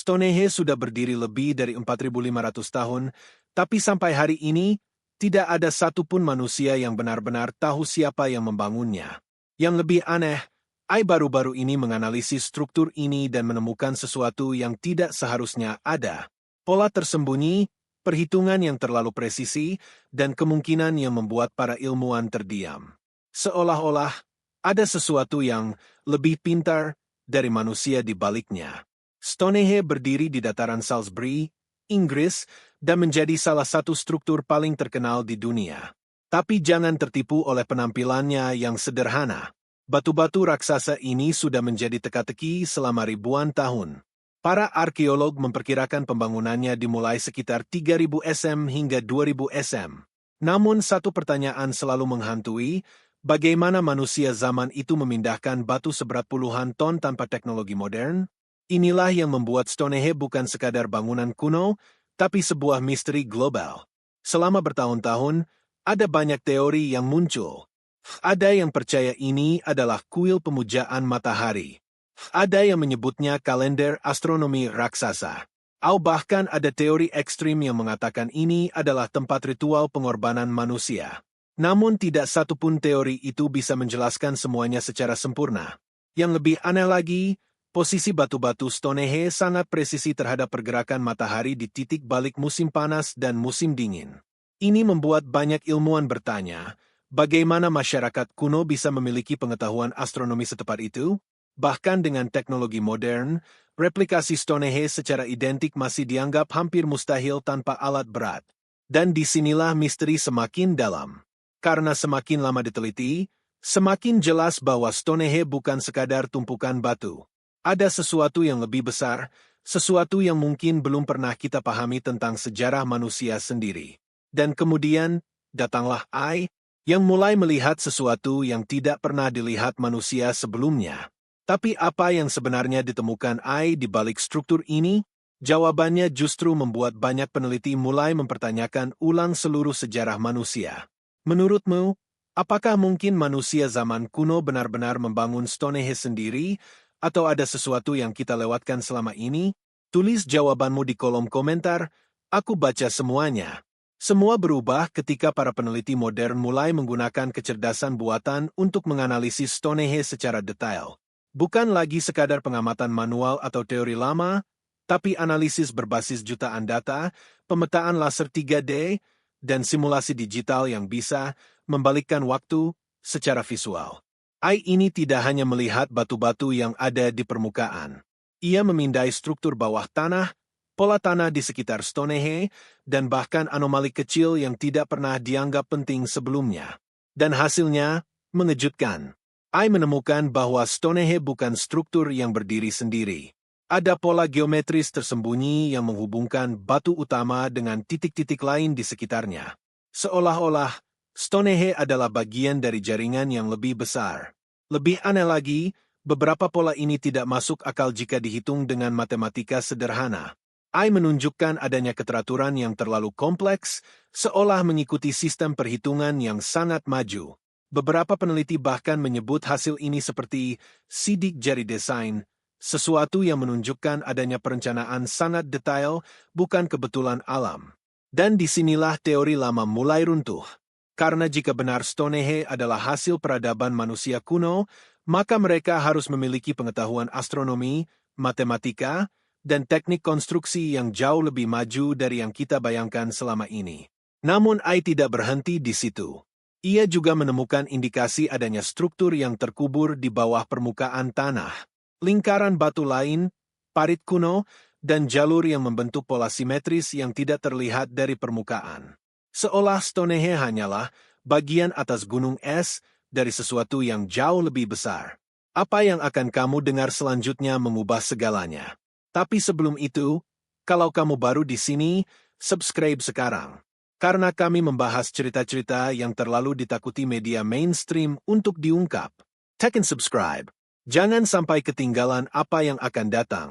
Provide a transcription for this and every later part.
Stonehenge sudah berdiri lebih dari 4.500 tahun, tapi sampai hari ini, tidak ada satupun manusia yang benar-benar tahu siapa yang membangunnya. Yang lebih aneh, AI baru-baru ini menganalisis struktur ini dan menemukan sesuatu yang tidak seharusnya ada. Pola tersembunyi, perhitungan yang terlalu presisi, dan kemungkinan yang membuat para ilmuwan terdiam. Seolah-olah ada sesuatu yang lebih pintar dari manusia di baliknya. Stonehenge berdiri di dataran Salisbury, Inggris, dan menjadi salah satu struktur paling terkenal di dunia. Tapi jangan tertipu oleh penampilannya yang sederhana. Batu-batu raksasa ini sudah menjadi teka-teki selama ribuan tahun. Para arkeolog memperkirakan pembangunannya dimulai sekitar 3.000 SM hingga 2.000 SM. Namun satu pertanyaan selalu menghantui, bagaimana manusia zaman itu memindahkan batu seberat puluhan ton tanpa teknologi modern? Inilah yang membuat Stonehenge bukan sekadar bangunan kuno, tapi sebuah misteri global. Selama bertahun-tahun, ada banyak teori yang muncul. Ada yang percaya ini adalah kuil pemujaan matahari. Ada yang menyebutnya kalender astronomi raksasa. Atau bahkan ada teori ekstrim yang mengatakan ini adalah tempat ritual pengorbanan manusia. Namun tidak satupun teori itu bisa menjelaskan semuanya secara sempurna. Yang lebih aneh lagi, posisi batu-batu Stonehenge sangat presisi terhadap pergerakan matahari di titik balik musim panas dan musim dingin. Ini membuat banyak ilmuwan bertanya, bagaimana masyarakat kuno bisa memiliki pengetahuan astronomi setepat itu? Bahkan dengan teknologi modern, replikasi Stonehenge secara identik masih dianggap hampir mustahil tanpa alat berat. Dan disinilah misteri semakin dalam. Karena semakin lama diteliti, semakin jelas bahwa Stonehenge bukan sekadar tumpukan batu. Ada sesuatu yang lebih besar, sesuatu yang mungkin belum pernah kita pahami tentang sejarah manusia sendiri. Dan kemudian, datanglah AI, yang mulai melihat sesuatu yang tidak pernah dilihat manusia sebelumnya. Tapi apa yang sebenarnya ditemukan AI di balik struktur ini? Jawabannya justru membuat banyak peneliti mulai mempertanyakan ulang seluruh sejarah manusia. Menurutmu, apakah mungkin manusia zaman kuno benar-benar membangun Stonehenge sendiri, atau ada sesuatu yang kita lewatkan selama ini? Tulis jawabanmu di kolom komentar, aku baca semuanya. Semua berubah ketika para peneliti modern mulai menggunakan kecerdasan buatan untuk menganalisis Stonehenge secara detail. Bukan lagi sekadar pengamatan manual atau teori lama, tapi analisis berbasis jutaan data, pemetaan laser 3D, dan simulasi digital yang bisa membalikkan waktu secara visual. AI ini tidak hanya melihat batu-batu yang ada di permukaan. Ia memindai struktur bawah tanah, pola tanah di sekitar Stonehenge, dan bahkan anomali kecil yang tidak pernah dianggap penting sebelumnya. Dan hasilnya mengejutkan. AI menemukan bahwa Stonehenge bukan struktur yang berdiri sendiri. Ada pola geometris tersembunyi yang menghubungkan batu utama dengan titik-titik lain di sekitarnya. Seolah-olah Stonehenge adalah bagian dari jaringan yang lebih besar. Lebih aneh lagi, beberapa pola ini tidak masuk akal jika dihitung dengan matematika sederhana. AI menunjukkan adanya keteraturan yang terlalu kompleks, seolah mengikuti sistem perhitungan yang sangat maju. Beberapa peneliti bahkan menyebut hasil ini seperti sidik jari desain, sesuatu yang menunjukkan adanya perencanaan sangat detail, bukan kebetulan alam. Dan disinilah teori lama mulai runtuh. Karena jika benar Stonehenge adalah hasil peradaban manusia kuno, maka mereka harus memiliki pengetahuan astronomi, matematika, dan teknik konstruksi yang jauh lebih maju dari yang kita bayangkan selama ini. Namun AI tidak berhenti di situ. Ia juga menemukan indikasi adanya struktur yang terkubur di bawah permukaan tanah. Lingkaran batu lain, parit kuno, dan jalur yang membentuk pola simetris yang tidak terlihat dari permukaan. Seolah Stonehenge hanyalah bagian atas gunung es dari sesuatu yang jauh lebih besar. Apa yang akan kamu dengar selanjutnya mengubah segalanya. Tapi sebelum itu, kalau kamu baru di sini, subscribe sekarang. Karena kami membahas cerita-cerita yang terlalu ditakuti media mainstream untuk diungkap. Tekan subscribe. Jangan sampai ketinggalan apa yang akan datang.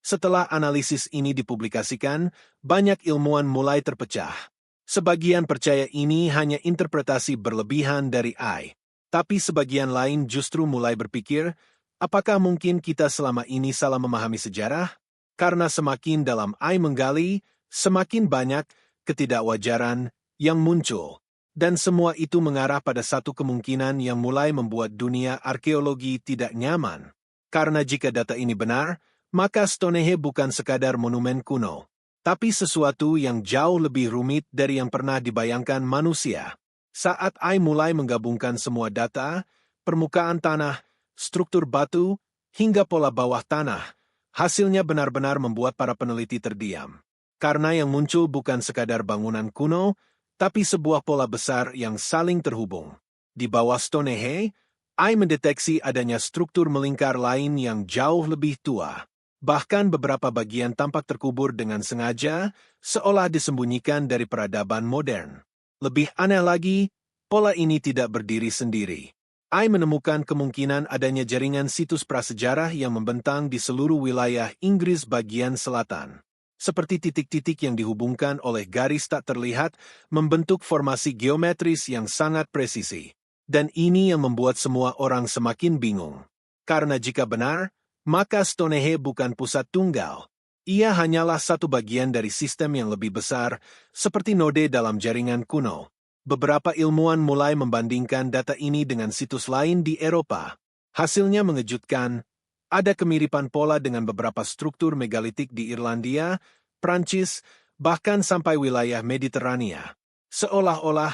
Setelah analisis ini dipublikasikan, banyak ilmuwan mulai terpecah. Sebagian percaya ini hanya interpretasi berlebihan dari AI, tapi sebagian lain justru mulai berpikir, apakah mungkin kita selama ini salah memahami sejarah? Karena semakin dalam AI menggali, semakin banyak ketidakwajaran yang muncul. Dan semua itu mengarah pada satu kemungkinan yang mulai membuat dunia arkeologi tidak nyaman. Karena jika data ini benar, maka Stonehenge bukan sekadar monumen kuno, tapi sesuatu yang jauh lebih rumit dari yang pernah dibayangkan manusia. Saat AI mulai menggabungkan semua data, permukaan tanah, struktur batu, hingga pola bawah tanah, hasilnya benar-benar membuat para peneliti terdiam. Karena yang muncul bukan sekadar bangunan kuno, tapi sebuah pola besar yang saling terhubung. Di bawah Stonehenge, AI mendeteksi adanya struktur melingkar lain yang jauh lebih tua. Bahkan beberapa bagian tampak terkubur dengan sengaja, seolah disembunyikan dari peradaban modern. Lebih aneh lagi, pola ini tidak berdiri sendiri. AI menemukan kemungkinan adanya jaringan situs prasejarah yang membentang di seluruh wilayah Inggris bagian selatan. Seperti titik-titik yang dihubungkan oleh garis tak terlihat, membentuk formasi geometris yang sangat presisi. Dan ini yang membuat semua orang semakin bingung. Karena jika benar, maka Stonehenge bukan pusat tunggal. Ia hanyalah satu bagian dari sistem yang lebih besar, seperti node dalam jaringan kuno. Beberapa ilmuwan mulai membandingkan data ini dengan situs lain di Eropa. Hasilnya mengejutkan. Ada kemiripan pola dengan beberapa struktur megalitik di Irlandia, Prancis, bahkan sampai wilayah Mediterania. Seolah-olah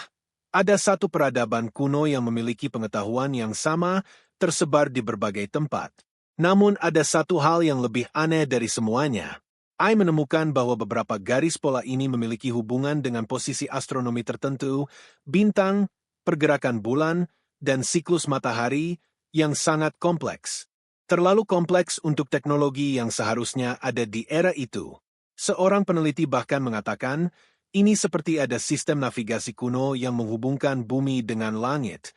ada satu peradaban kuno yang memiliki pengetahuan yang sama tersebar di berbagai tempat. Namun ada satu hal yang lebih aneh dari semuanya. AI menemukan bahwa beberapa garis pola ini memiliki hubungan dengan posisi astronomi tertentu, bintang, pergerakan bulan, dan siklus matahari yang sangat kompleks. Terlalu kompleks untuk teknologi yang seharusnya ada di era itu. Seorang peneliti bahkan mengatakan, ini seperti ada sistem navigasi kuno yang menghubungkan bumi dengan langit.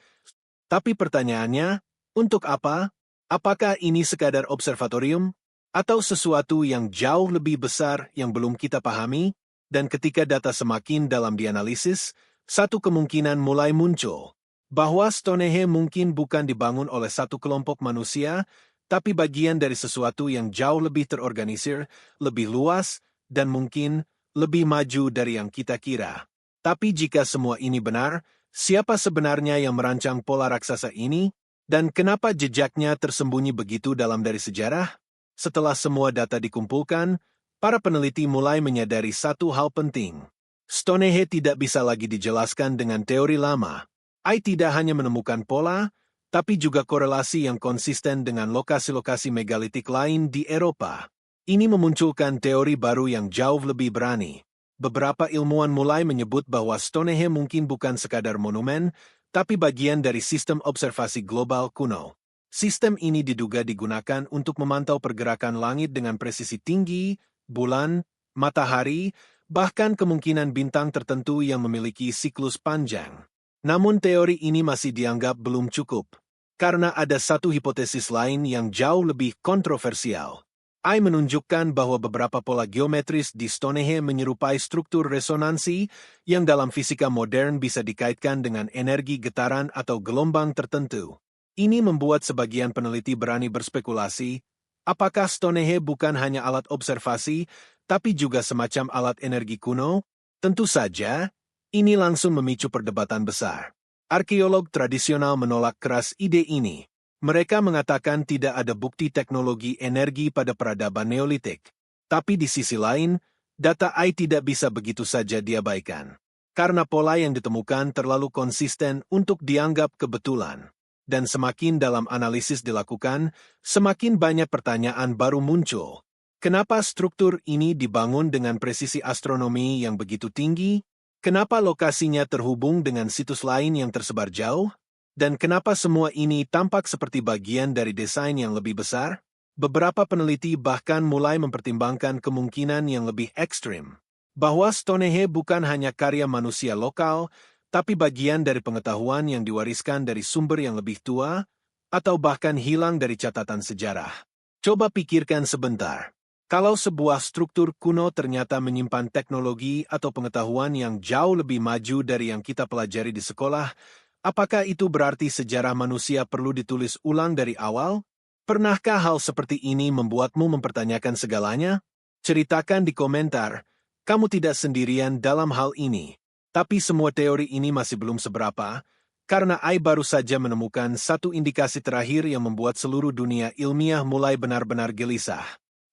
Tapi pertanyaannya, untuk apa? Apakah ini sekadar observatorium? Atau sesuatu yang jauh lebih besar yang belum kita pahami? Dan ketika data semakin dalam dianalisis, satu kemungkinan mulai muncul. Bahwa Stonehenge mungkin bukan dibangun oleh satu kelompok manusia, tapi bagian dari sesuatu yang jauh lebih terorganisir, lebih luas, dan mungkin lebih maju dari yang kita kira. Tapi jika semua ini benar, siapa sebenarnya yang merancang pola raksasa ini? Dan kenapa jejaknya tersembunyi begitu dalam dari sejarah? Setelah semua data dikumpulkan, para peneliti mulai menyadari satu hal penting. Stonehenge tidak bisa lagi dijelaskan dengan teori lama. AI tidak hanya menemukan pola, tapi juga korelasi yang konsisten dengan lokasi-lokasi megalitik lain di Eropa. Ini memunculkan teori baru yang jauh lebih berani. Beberapa ilmuwan mulai menyebut bahwa Stonehenge mungkin bukan sekadar monumen, tapi bagian dari sistem observasi global kuno. Sistem ini diduga digunakan untuk memantau pergerakan langit dengan presisi tinggi, bulan, matahari, bahkan kemungkinan bintang tertentu yang memiliki siklus panjang. Namun teori ini masih dianggap belum cukup. Karena ada satu hipotesis lain yang jauh lebih kontroversial. AI menunjukkan bahwa beberapa pola geometris di Stonehenge menyerupai struktur resonansi yang dalam fisika modern bisa dikaitkan dengan energi getaran atau gelombang tertentu. Ini membuat sebagian peneliti berani berspekulasi, apakah Stonehenge bukan hanya alat observasi, tapi juga semacam alat energi kuno? Tentu saja, ini langsung memicu perdebatan besar. Arkeolog tradisional menolak keras ide ini. Mereka mengatakan tidak ada bukti teknologi energi pada peradaban Neolitik. Tapi di sisi lain, data AI tidak bisa begitu saja diabaikan. Karena pola yang ditemukan terlalu konsisten untuk dianggap kebetulan. Dan semakin dalam analisis dilakukan, semakin banyak pertanyaan baru muncul. Kenapa struktur ini dibangun dengan presisi astronomi yang begitu tinggi? Kenapa lokasinya terhubung dengan situs lain yang tersebar jauh? Dan kenapa semua ini tampak seperti bagian dari desain yang lebih besar? Beberapa peneliti bahkan mulai mempertimbangkan kemungkinan yang lebih ekstrim. Bahwa Stonehenge bukan hanya karya manusia lokal, tapi bagian dari pengetahuan yang diwariskan dari sumber yang lebih tua, atau bahkan hilang dari catatan sejarah. Coba pikirkan sebentar. Kalau sebuah struktur kuno ternyata menyimpan teknologi atau pengetahuan yang jauh lebih maju dari yang kita pelajari di sekolah, apakah itu berarti sejarah manusia perlu ditulis ulang dari awal? Pernahkah hal seperti ini membuatmu mempertanyakan segalanya? Ceritakan di komentar, kamu tidak sendirian dalam hal ini. Tapi semua teori ini masih belum seberapa, karena AI baru saja menemukan satu indikasi terakhir yang membuat seluruh dunia ilmiah mulai benar-benar gelisah.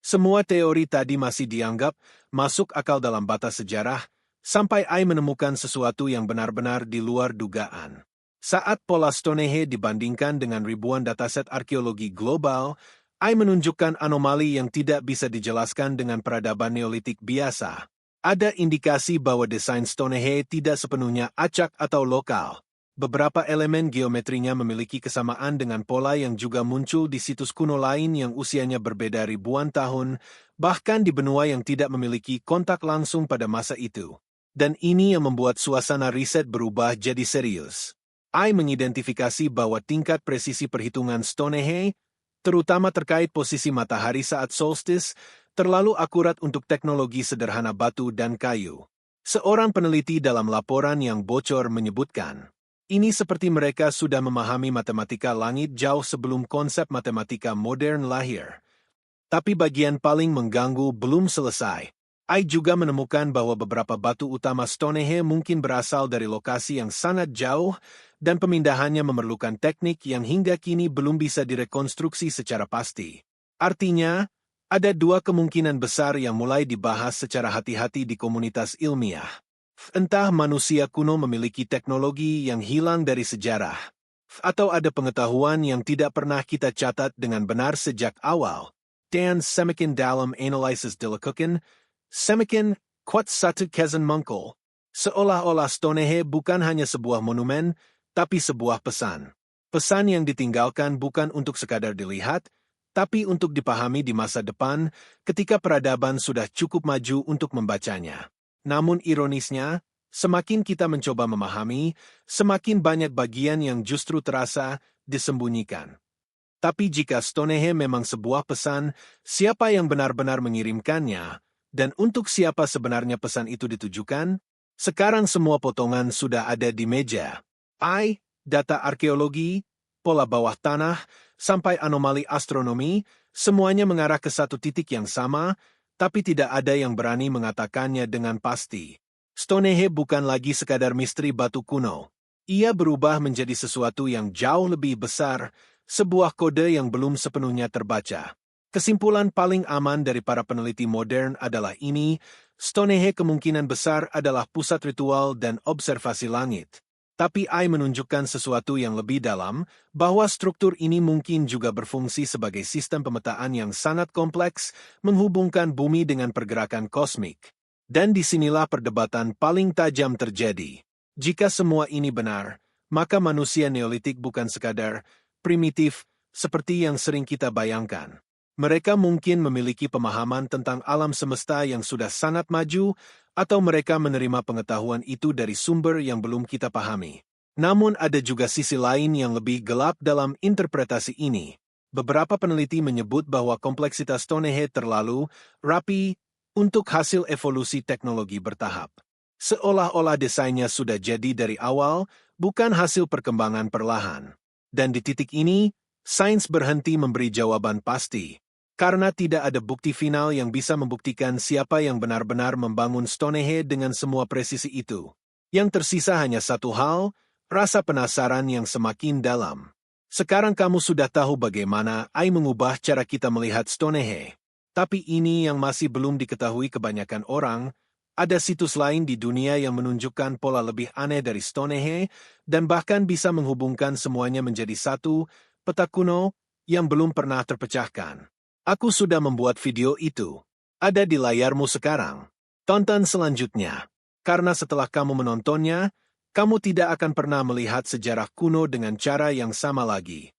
Semua teori tadi masih dianggap masuk akal dalam batas sejarah, sampai AI menemukan sesuatu yang benar-benar di luar dugaan. Saat pola Stonehenge dibandingkan dengan ribuan dataset arkeologi global, AI menunjukkan anomali yang tidak bisa dijelaskan dengan peradaban Neolitik biasa. Ada indikasi bahwa desain Stonehenge tidak sepenuhnya acak atau lokal. Beberapa elemen geometrinya memiliki kesamaan dengan pola yang juga muncul di situs kuno lain yang usianya berbeda ribuan tahun, bahkan di benua yang tidak memiliki kontak langsung pada masa itu. Dan ini yang membuat suasana riset berubah jadi serius. AI mengidentifikasi bahwa tingkat presisi perhitungan Stonehenge, terutama terkait posisi matahari saat solstice, terlalu akurat untuk teknologi sederhana batu dan kayu. Seorang peneliti dalam laporan yang bocor menyebutkan, ini seperti mereka sudah memahami matematika langit jauh sebelum konsep matematika modern lahir. Tapi bagian paling mengganggu belum selesai. AI juga menemukan bahwa beberapa batu utama Stonehenge mungkin berasal dari lokasi yang sangat jauh dan pemindahannya memerlukan teknik yang hingga kini belum bisa direkonstruksi secara pasti. Artinya, ada dua kemungkinan besar yang mulai dibahas secara hati-hati di komunitas ilmiah. Entah manusia kuno memiliki teknologi yang hilang dari sejarah, atau ada pengetahuan yang tidak pernah kita catat dengan benar sejak awal. Dan semakin dalam analisis dilakukan, semakin kuat satu kesan muncul. Seolah-olah Stonehenge bukan hanya sebuah monumen, tapi sebuah pesan. Pesan yang ditinggalkan bukan untuk sekadar dilihat, tapi untuk dipahami di masa depan ketika peradaban sudah cukup maju untuk membacanya. Namun ironisnya, semakin kita mencoba memahami, semakin banyak bagian yang justru terasa disembunyikan. Tapi jika Stonehenge memang sebuah pesan, siapa yang benar-benar mengirimkannya, dan untuk siapa sebenarnya pesan itu ditujukan? Sekarang semua potongan sudah ada di meja. AI, data arkeologi, pola bawah tanah, sampai anomali astronomi, semuanya mengarah ke satu titik yang sama, tapi tidak ada yang berani mengatakannya dengan pasti. Stonehenge bukan lagi sekadar misteri batu kuno. Ia berubah menjadi sesuatu yang jauh lebih besar, sebuah kode yang belum sepenuhnya terbaca. Kesimpulan paling aman dari para peneliti modern adalah ini, Stonehenge kemungkinan besar adalah pusat ritual dan observasi langit. Tapi AI menunjukkan sesuatu yang lebih dalam, bahwa struktur ini mungkin juga berfungsi sebagai sistem pemetaan yang sangat kompleks, menghubungkan bumi dengan pergerakan kosmik. Dan disinilah perdebatan paling tajam terjadi. Jika semua ini benar, maka manusia Neolitik bukan sekadar primitif, seperti yang sering kita bayangkan. Mereka mungkin memiliki pemahaman tentang alam semesta yang sudah sangat maju, atau mereka menerima pengetahuan itu dari sumber yang belum kita pahami. Namun ada juga sisi lain yang lebih gelap dalam interpretasi ini. Beberapa peneliti menyebut bahwa kompleksitas Stonehenge terlalu rapi untuk hasil evolusi teknologi bertahap. Seolah-olah desainnya sudah jadi dari awal, bukan hasil perkembangan perlahan. Dan di titik ini, sains berhenti memberi jawaban pasti. Karena tidak ada bukti final yang bisa membuktikan siapa yang benar-benar membangun Stonehenge dengan semua presisi itu. Yang tersisa hanya satu hal, rasa penasaran yang semakin dalam. Sekarang kamu sudah tahu bagaimana AI mengubah cara kita melihat Stonehenge. Tapi ini yang masih belum diketahui kebanyakan orang, ada situs lain di dunia yang menunjukkan pola lebih aneh dari Stonehenge dan bahkan bisa menghubungkan semuanya menjadi satu peta kuno yang belum pernah terpecahkan. Aku sudah membuat video itu. Ada di layarmu sekarang. Tonton selanjutnya. Karena setelah kamu menontonnya, kamu tidak akan pernah melihat sejarah kuno dengan cara yang sama lagi.